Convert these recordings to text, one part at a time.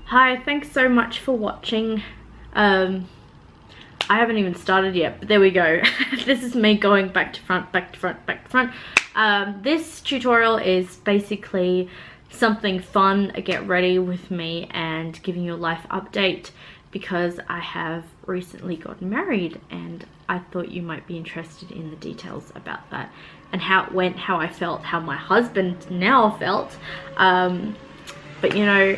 Hi, thanks so much for watching. I haven't even started yet, but there we go. This is me going back to front, back to front, back to front. This tutorial is basically something fun, a get ready with me and giving you a life update because I have recently gotten married and I thought you might be interested in the details about that and how it went, how I felt, how my husband now felt. But you know,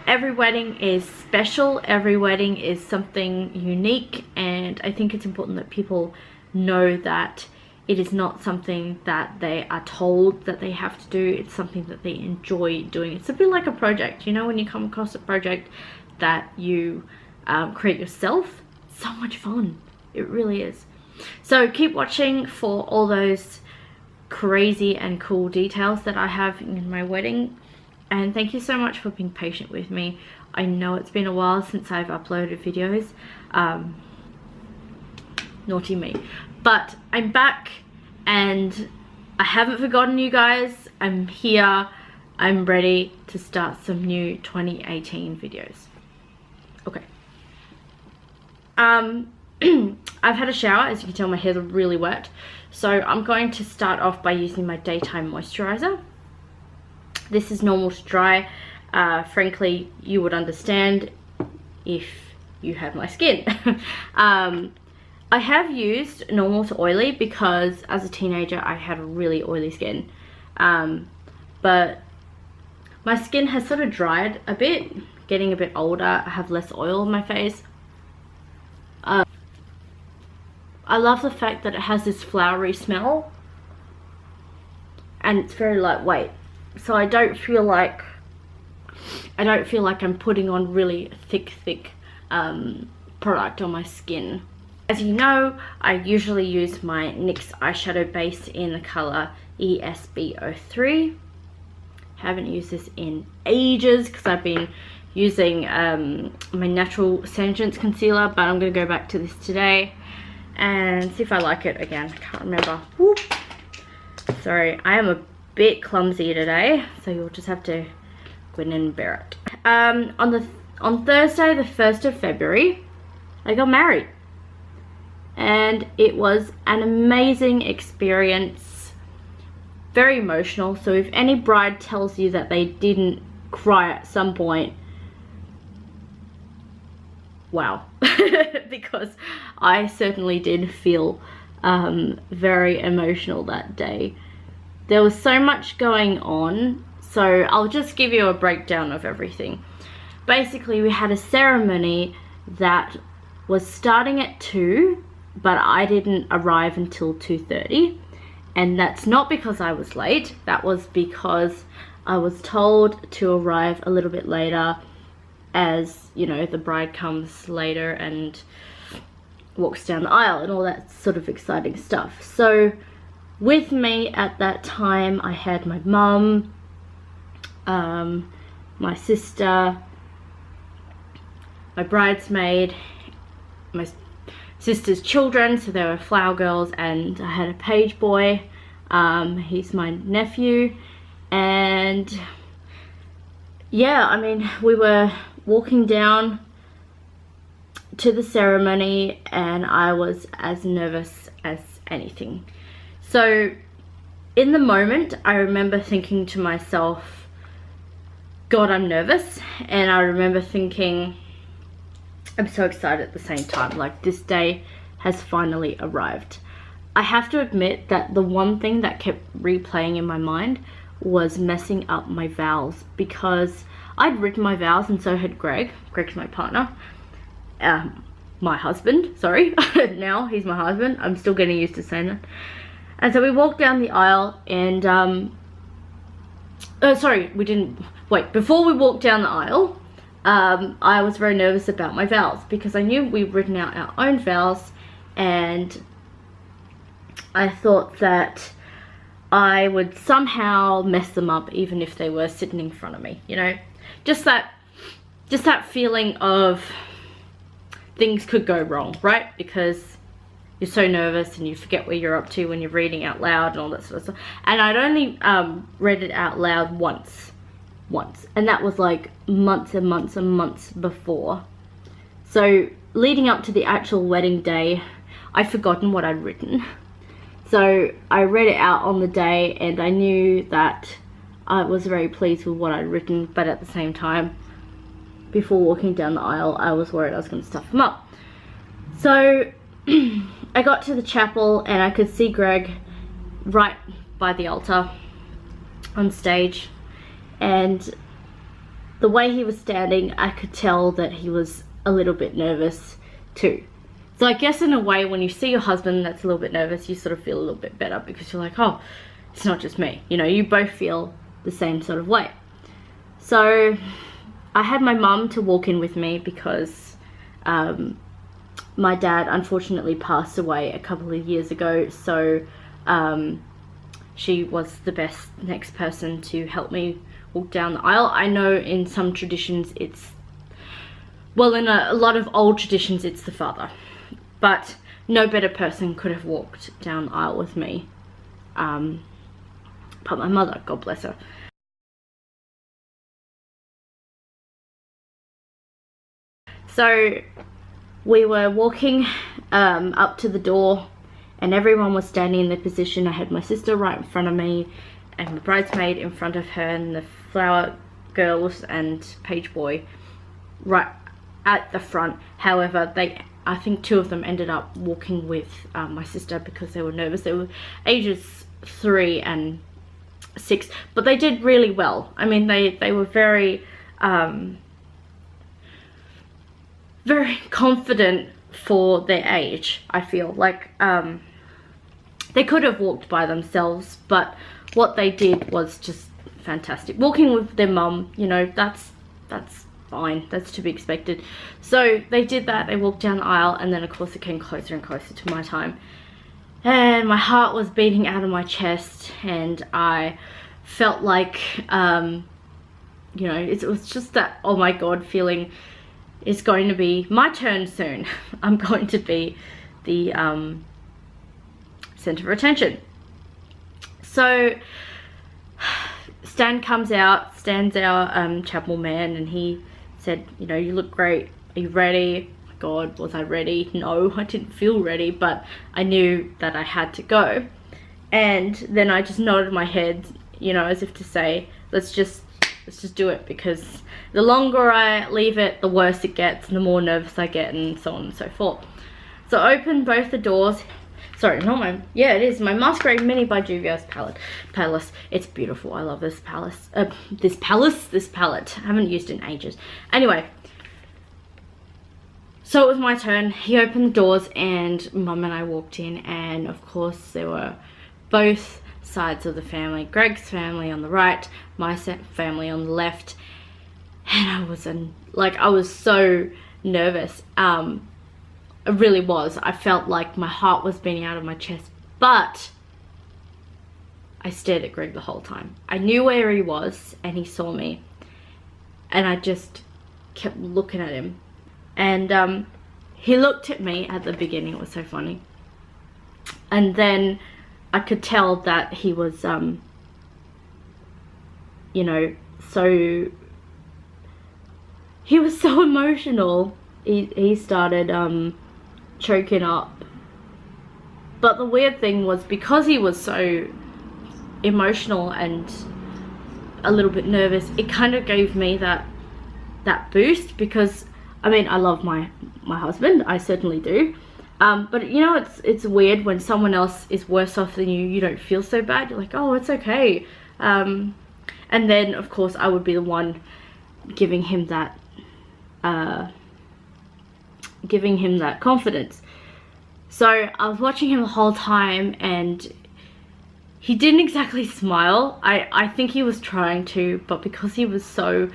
every wedding is special, every wedding is something unique, and I think it's important that people know that it is not something that they are told that they have to do, it's something that they enjoy doing. It's a bit like a project, you know, when you come across a project that you create yourself, it's so much fun, it really is. So keep watching for all those crazy and cool details that I have in my wedding. And thank you so much for being patient with me. I know it's been a while since I've uploaded videos. Naughty me. But I'm back and I haven't forgotten you guys. I'm here. I'm ready to start some new 2018 videos. Okay. I've had a shower. As you can tell, my hair's really wet. So I'm going to start off by using my daytime moisturizer. This is normal to dry. Frankly, you would understand if you have my skin. I have used normal to oily because as a teenager I had a really oily skin. But my skin has sort of dried a bit, getting a bit older. I have less oil on my face. I love the fact that it has this flowery smell and it's very lightweight. So I don't feel like I'm putting on really thick product on my skin. As you know, I usually use my NYX eyeshadow base in the color ESB03. Haven't used this in ages because I've been using my natural Sangents concealer, but I'm going to go back to this today and see if I like it again. I can't remember. Whoop. Sorry, I am a bit clumsy today, so you'll just have to go in and bear it. On Thursday, the 1st of February, I got married, and it was an amazing experience, very emotional. So if any bride tells you that they didn't cry at some point, wow. Because I certainly did feel very emotional that day. There was so much going on, so I'll just give you a breakdown of everything. Basically, we had a ceremony that was starting at 2, but I didn't arrive until 2:30. And that's not because I was late, that was because I was told to arrive a little bit later, as, you know, the bride comes later and walks down the aisle and all that sort of exciting stuff. So with me at that time, I had my mum, my sister, my bridesmaid, my sister's children, so they were flower girls, and I had a page boy, he's my nephew, and yeah, I mean, we were walking down to the ceremony and I was as nervous as anything. So in the moment, I remember thinking to myself, God, I'm nervous. And I remember thinking, I'm so excited at the same time, like this day has finally arrived. I have to admit that the one thing that kept replaying in my mind was messing up my vows, because I'd written my vows and so had Greg. Greg's my partner. My husband, sorry. Now he's my husband. I'm still getting used to saying that. And so we walked down the aisle and, sorry, we didn't, wait, before we walked down the aisle, I was very nervous about my vows because I knew we'd written out our own vows, and I thought that I would somehow mess them up even if they were sitting in front of me, you know, just that feeling of things could go wrong, right? Because you're so nervous and you forget where you're up to when you're reading out loud and all that sort of stuff. And I'd only read it out loud once once, and that was like months and months and months before. So leading up to the actual wedding day, I'd forgotten what I'd written. So I read it out on the day, and I knew that I was very pleased with what I'd written, but at the same time, before walking down the aisle, I was worried I was going to stuff him up. So I got to the chapel, and I could see Greg right by the altar on stage, and the way he was standing, I could tell that he was a little bit nervous too. So I guess in a way, when you see your husband that's a little bit nervous, you sort of feel a little bit better, because you're like, oh, it's not just me. You know, you both feel the same sort of way. So I had my mum to walk in with me, because my dad unfortunately passed away a couple of years ago. So she was the best next person to help me walk down the aisle. I know in some traditions it's, well, in a lot of old traditions it's the father, but no better person could have walked down the aisle with me, but my mother, God bless her. So we were walking up to the door, and everyone was standing in their position. I had my sister right in front of me, and my bridesmaid in front of her, and the flower girls and page boy right at the front. However, I think two of them ended up walking with my sister because they were nervous. They were ages 3 and 6, but they did really well. I mean, they were very very confident for their age. I feel like they could have walked by themselves, but what they did was just fantastic. Walking with their mum, you know, that's fine, that's to be expected. So they did that, they walked down the aisle, and then of course it came closer and closer to my time, and my heart was beating out of my chest, and I felt like you know, it was just that, oh my god, feeling. It's going to be my turn soon. I'm going to be the center of attention. So Stan comes out, Stan's our chapel man, and he said, you know, you look great. Are you ready? Oh my god, was I ready? No, I didn't feel ready, but I knew that I had to go. And then I just nodded my head, you know, as if to say, let's just do it, because the longer I leave it, the worse it gets, and the more nervous I get, and so on and so forth. So I opened both the doors. Sorry, not my, yeah, it is my Mascara Mini by Juvia's palette. It's beautiful. I love this this palette. I haven't used it in ages. Anyway, so it was my turn. He opened the doors, and Mum and I walked in, and of course there were both sides of the family. Greg's family on the right, my family on the left, and I was so nervous. It really was. I felt like my heart was beating out of my chest, but I stared at Greg the whole time. I knew where he was, and he saw me, and I just kept looking at him, and he looked at me at the beginning. It was so funny, and then I could tell that he was you know, he was so emotional. He started choking up. But the weird thing was, because he was so emotional and a little bit nervous, it kind of gave me that boost, because I mean, I love my husband, I certainly do, but you know, it's weird when someone else is worse off than you don't feel so bad. You're like, oh, it's okay. And then of course I would be the one giving him that confidence. So I was watching him the whole time, and he didn't exactly smile. I think he was trying to, but because he was so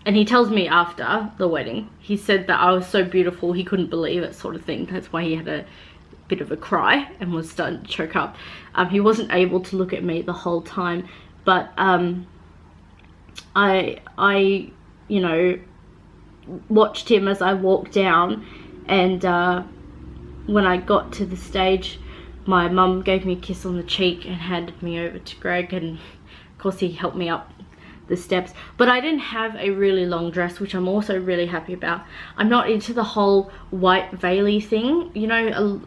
and he tells me after the wedding, he said that I was so beautiful he couldn't believe it, sort of thing. That's why he had a bit of a cry and was starting to choke up. He wasn't able to look at me the whole time, but I you know, watched him as I walked down, and when I got to the stage, my mum gave me a kiss on the cheek and handed me over to Greg, and course he helped me up the steps, but I didn't have a really long dress, which I'm also really happy about. I'm not into the whole white veil-y thing, you know.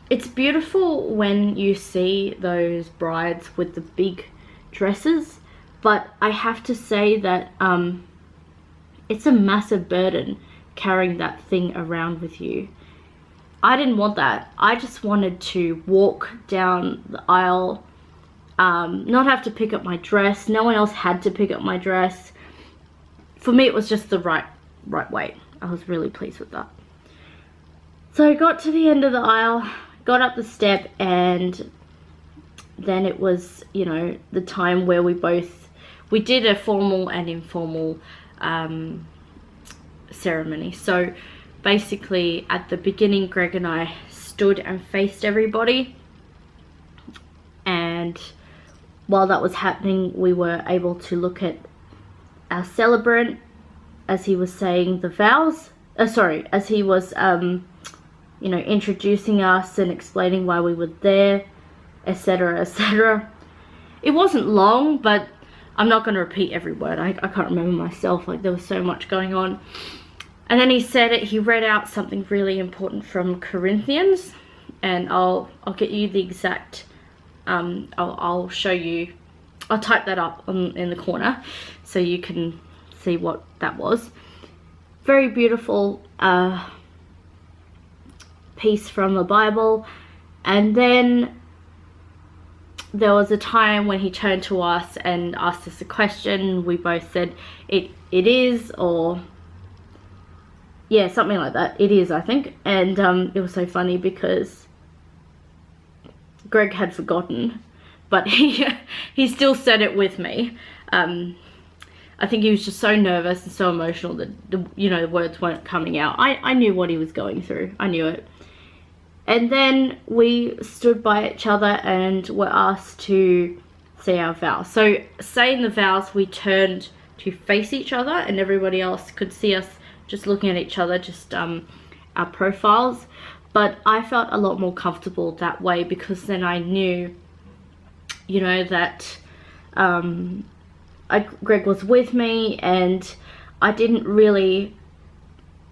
It's beautiful when you see those brides with the big dresses, but I have to say that it's a massive burden carrying that thing around with you. I didn't want that. I just wanted to walk down the aisle, not have to pick up my dress. No one else had to pick up my dress. For me, it was just the right weight. I was really pleased with that. So I got to the end of the aisle, got up the step, and then it was, you know, the time where we did a formal and informal ceremony. So basically at the beginning, Greg and I stood and faced everybody, and while that was happening, we were able to look at our celebrant as he was saying the vows, as he was you know, introducing us and explaining why we were there, etc, etc. It wasn't long, but I'm not going to repeat every word. I can't remember myself, like there was so much going on. And then he read out something really important from Corinthians, and I'll get you the exact, I'll show you, I'll type that up in the corner so you can see what that was. Very beautiful piece from the Bible. And then there was a time when he turned to us and asked us a question. We both said it is, or yeah, something like that. It is, I think. And it was so funny because Greg had forgotten, but he still said it with me. I think he was just so nervous and so emotional that the words weren't coming out. I knew what he was going through. I knew it. And then we stood by each other and were asked to say our vows. So saying the vows, we turned to face each other, and everybody else could see us just looking at each other, just our profiles. But I felt a lot more comfortable that way, because then I knew, you know, that Greg was with me, and I didn't really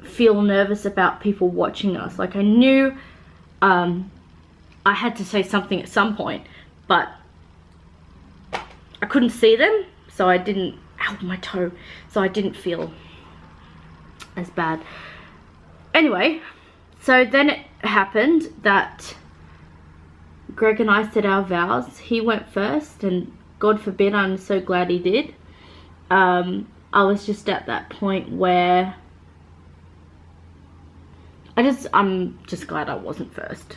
feel nervous about people watching us. Like, I knew I had to say something at some point, but I couldn't see them, so I didn't, ow, my toe, so I didn't feel as bad. Anyway, so then it happened that Greg and I said our vows. He went first, and God forbid, I'm so glad he did. I was just at that point where I'm just glad I wasn't first.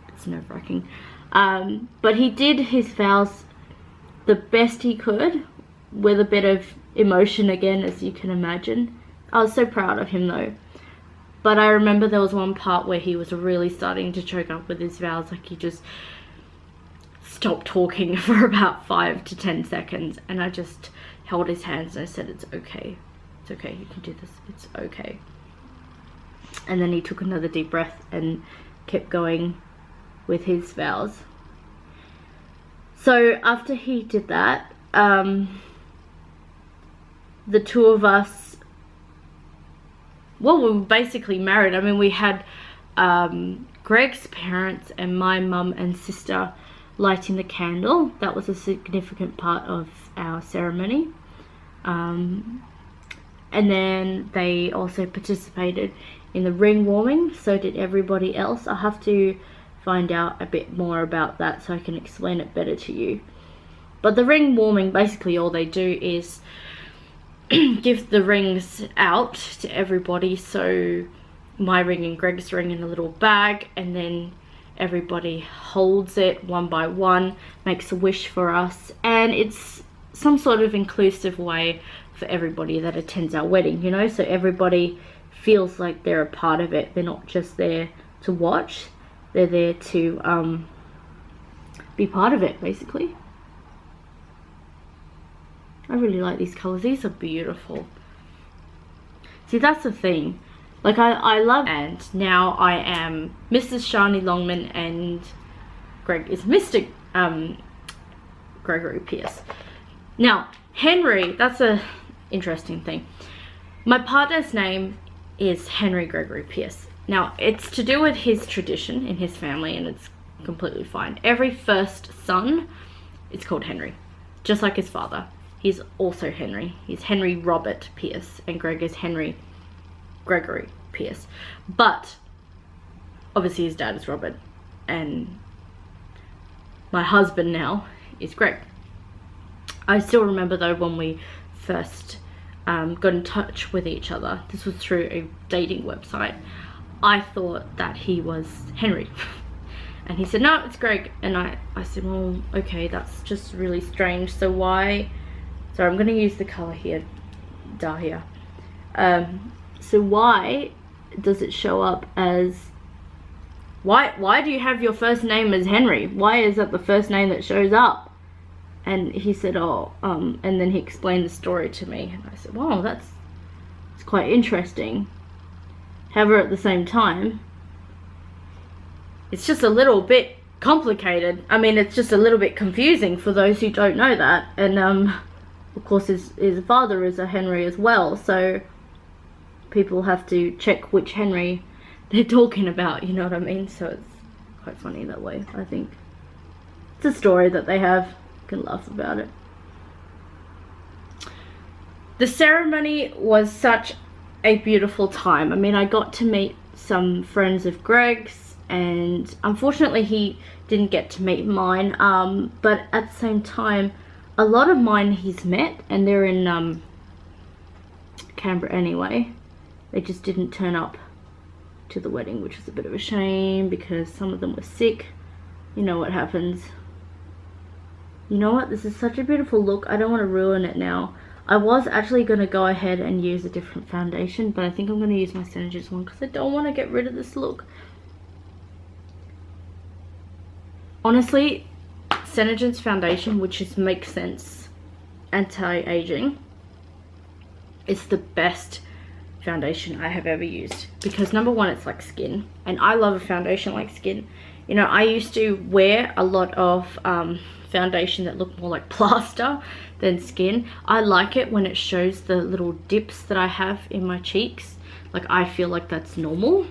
It's nerve-wracking. But he did his vows the best he could, with a bit of emotion again, as you can imagine. I was so proud of him though. But I remember there was one part where he was really starting to choke up with his vows. Like, he just stopped talking for about 5 to 10 seconds, and I just held his hands and I said, it's okay. It's okay, you can do this. It's okay. And then he took another deep breath and kept going with his vows. So after he did that, the two of us, well, we were basically married. I mean, we had Greg's parents and my mum and sister lighting the candle. That was a significant part of our ceremony. And then they also participated in the ring warming, so did everybody else. I'll have to find out a bit more about that so I can explain it better to you. But the ring warming, basically all they do is give the rings out to everybody. So my ring and Greg's ring in a little bag, and then everybody holds it one by one, makes a wish for us, and it's some sort of inclusive way for everybody that attends our wedding, you know, so everybody feels like they're a part of it. They're not just there to watch, they're there to be part of it, basically. I really like these colors. These are beautiful. See, that's the thing. Like, I love, and now I am Mrs. Sharni Longman and Greg is Mr. Gregory Pierce. Now, Henry, that's a interesting thing. My partner's name is Henry Gregory Pierce. Now, it's to do with his tradition in his family, and it's completely fine. Every first son is called Henry, just like his father. He's also Henry. He's Henry Robert Pierce, and Greg is Henry Gregory Pierce. But obviously his dad is Robert, and my husband now is Greg. I still remember though when we first got in touch with each other, this was through a dating website, I thought that he was Henry. And he said, no, it's Greg. And I said, well, okay, that's just really strange. So why, sorry, I'm going to use the color here, Dahlia. So why does it show up as, why do you have your first name as Henry? Why is that the first name that shows up? And he said, oh, and then he explained the story to me. And I said, wow, that's quite interesting. However, at the same time, it's just a little bit complicated. I mean, it's just a little bit confusing for those who don't know that. And of course his father is a Henry as well, so people have to check which Henry they're talking about, you know what I mean? So it's quite funny that way, I think. It's a story that they have. You can laugh about it. The ceremony was such a beautiful time. I mean, I got to meet some friends of Greg's, and unfortunately he didn't get to meet mine, but at the same time a lot of mine he's met, and they're in Canberra anyway. They just didn't turn up to the wedding, which was a bit of a shame because some of them were sick. You know what happens. You know what, this is such a beautiful look. I don't want to ruin it now. I was actually going to go ahead and use a different foundation, but I think I'm going to use my Synergist one because I don't want to get rid of this look. Honestly, Synergist foundation, which just makes sense, anti-aging, is the best foundation I have ever used. Because number one, it's like skin, and I love a foundation like skin. You know, I used to wear a lot of foundation that looked more like plaster than skin. I like it when it shows the little dips that I have in my cheeks. Like, I feel like that's normal.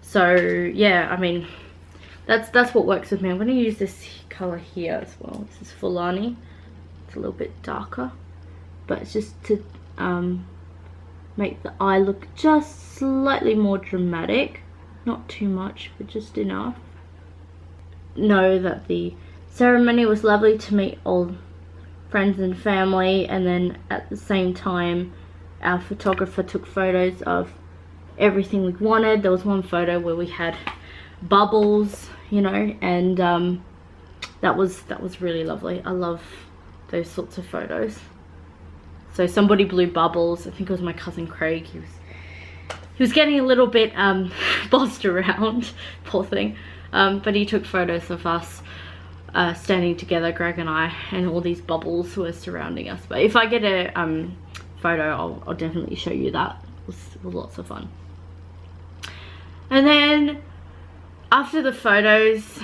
So yeah, I mean, that's what works with me. I'm going to use this color here as well. This is Fulani. It's a little bit darker, but it's just to make the eye look just slightly more dramatic. Not too much, but just enough. Know that the ceremony was lovely, to meet all friends and family, and then at the same time our photographer took photos of everything we wanted. There was one photo where we had bubbles, you know, and that was really lovely. I love those sorts of photos. So somebody blew bubbles. I think it was my cousin Craig. He was getting a little bit bossed around, poor thing. But he took photos of us standing together, Greg and I, and all these bubbles were surrounding us. But if I get a photo, I'll definitely show you that. It was lots of fun. And then after the photos,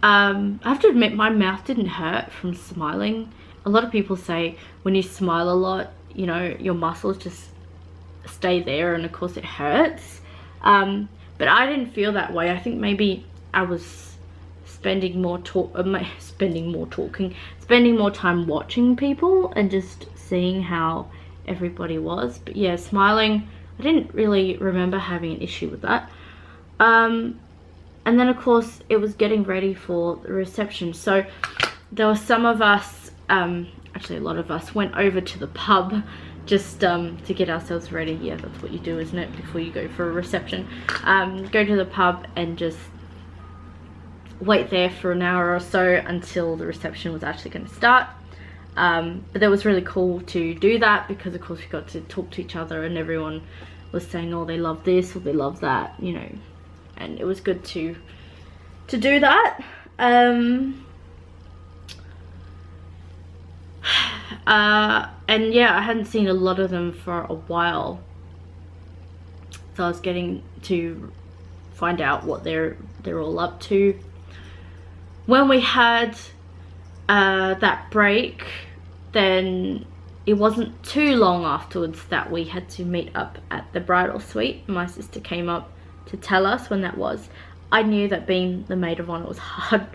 I have to admit my mouth didn't hurt from smiling. A lot of people say when you smile a lot, you know, your muscles just stay there, and of course it hurts. But I didn't feel that way. I think maybe I was spending more time watching people and just seeing how everybody was. But yeah, smiling, I didn't really remember having an issue with that. And then of course it was getting ready for the reception. So there were some of us, actually a lot of us, went over to the pub just to get ourselves ready. Yeah, that's what you do, isn't it, before you go for a reception? Go to the pub and just wait there for an hour or so until the reception was actually going to start. But that was really cool to do that because of course we got to talk to each other, and everyone was saying, oh, they love this or they love that, you know, and it was good to do that. And yeah, I hadn't seen a lot of them for a while, so I was getting to find out what they're all up to. When we had that break, then it wasn't too long afterwards that we had to meet up at the bridal suite. My sister came up to tell us when that was. I knew that being the maid of honor was hard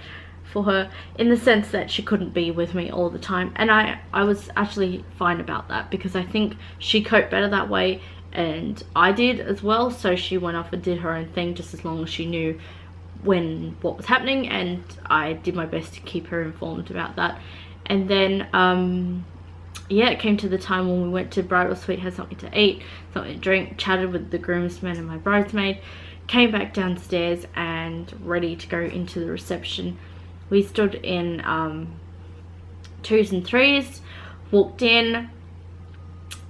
for her, in the sense that she couldn't be with me all the time, and I was actually fine about that, because I think she coped better that way, and I did as well. So she went off and did her own thing, just as long as she knew what was happening, and I did my best to keep her informed about that. And then yeah, it came to the time when we went to bridal suite, had something to eat, something to drink, chatted with the groomsmen and my bridesmaid, came back downstairs and ready to go into the reception. We stood in 2s and 3s, walked in,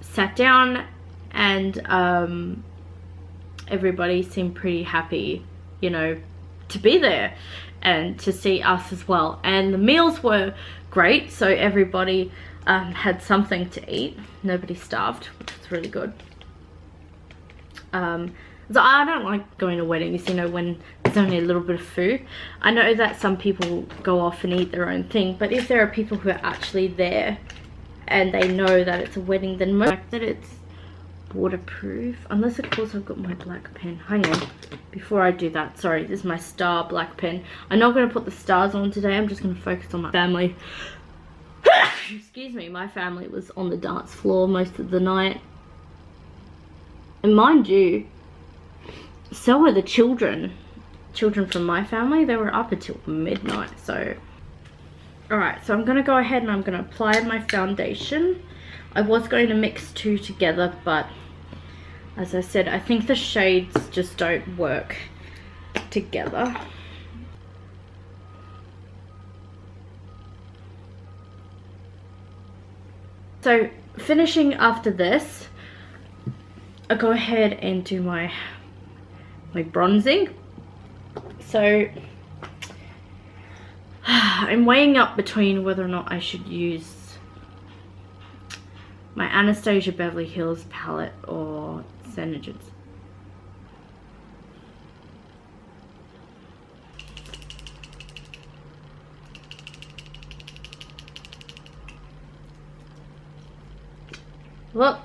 sat down, and everybody seemed pretty happy, you know, to be there and to see us as well. And the meals were great, so everybody had something to eat. Nobody starved, which was really good. So I don't like going to weddings, you know, when there's only a little bit of food. I know that some people go off and eat their own thing, but if there are people who are actually there and they know that it's a wedding, then most like that it's waterproof, unless of course I've got my black pen. Hang on, before I do that, sorry, this is my star black pen. I'm not going to put the stars on today, I'm just going to focus on my family. Excuse me, my family was on the dance floor most of the night, and mind you, so were the children from my family. They were up until midnight. So alright, so I'm going to go ahead and I'm going to apply my foundation. I was going to mix two together, but as I said, I think the shades just don't work together. So finishing after this, I'll go ahead and do my bronzing. So I'm weighing up between whether or not I should use my Anastasia Beverly Hills palette or Xenogen's. Look.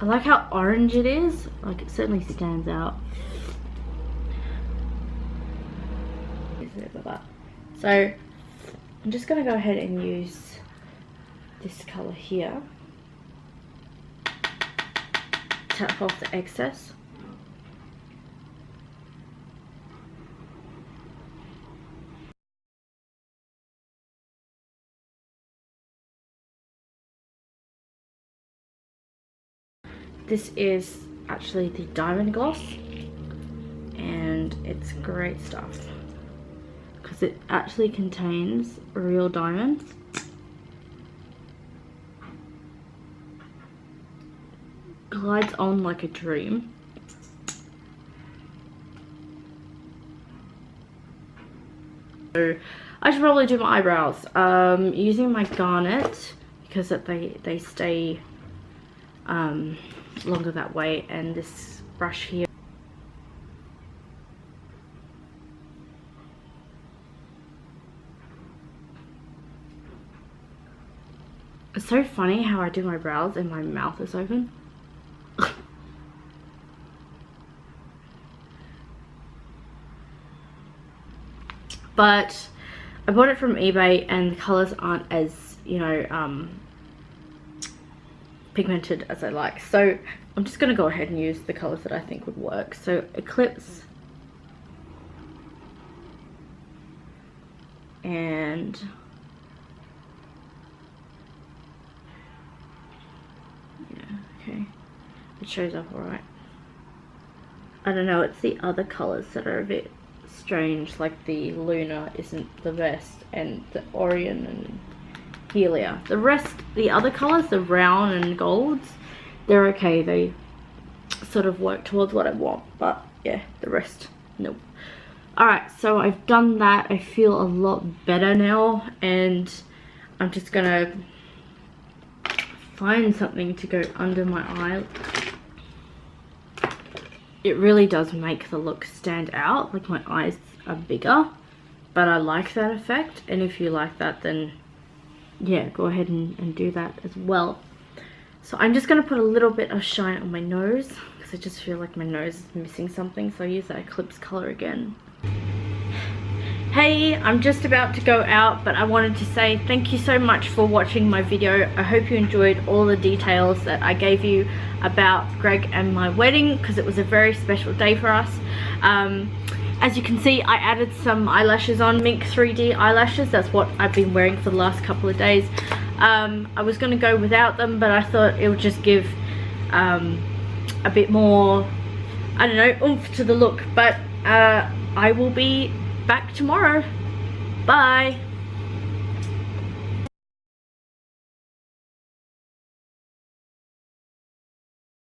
I like how orange it is, like it certainly stands out. So I'm just going to go ahead and use this colour here, tap off the excess. This is actually the Diamond Gloss, and it's great stuff because it actually contains real diamonds. Glides on like a dream. So I should probably do my eyebrows using my garnet, because they stay longer that way, and this brush here. It's so funny how I do my brows and my mouth is open. But I bought it from eBay and the colours aren't as, you know, pigmented as I like. So I'm just going to go ahead and use the colours that I think would work. So Eclipse and yeah, okay, it shows up alright. I don't know, it's the other colours that are a bit strange, like the Luna isn't the best, and the Orion and Helia. The rest, the other colors, the brown and golds, they're okay. They sort of work towards what I want, but yeah, the rest, nope. Alright, so I've done that. I feel a lot better now, and I'm just gonna find something to go under my eye. It really does make the look stand out, like my eyes are bigger, but I like that effect, and if you like that, then yeah, go ahead and do that as well. So I'm just going to put a little bit of shine on my nose, because I just feel like my nose is missing something, so I use that Eclipse color again. Hey, I'm just about to go out, but I wanted to say thank you so much for watching my video. I hope you enjoyed all the details that I gave you about Greg and my wedding, because it was a very special day for us. As you can see, I added some eyelashes on, Mink 3D eyelashes. That's what I've been wearing for the last couple of days. I was going to go without them, but I thought it would just give a bit more, I don't know, oomph to the look. But I will be back tomorrow. Bye.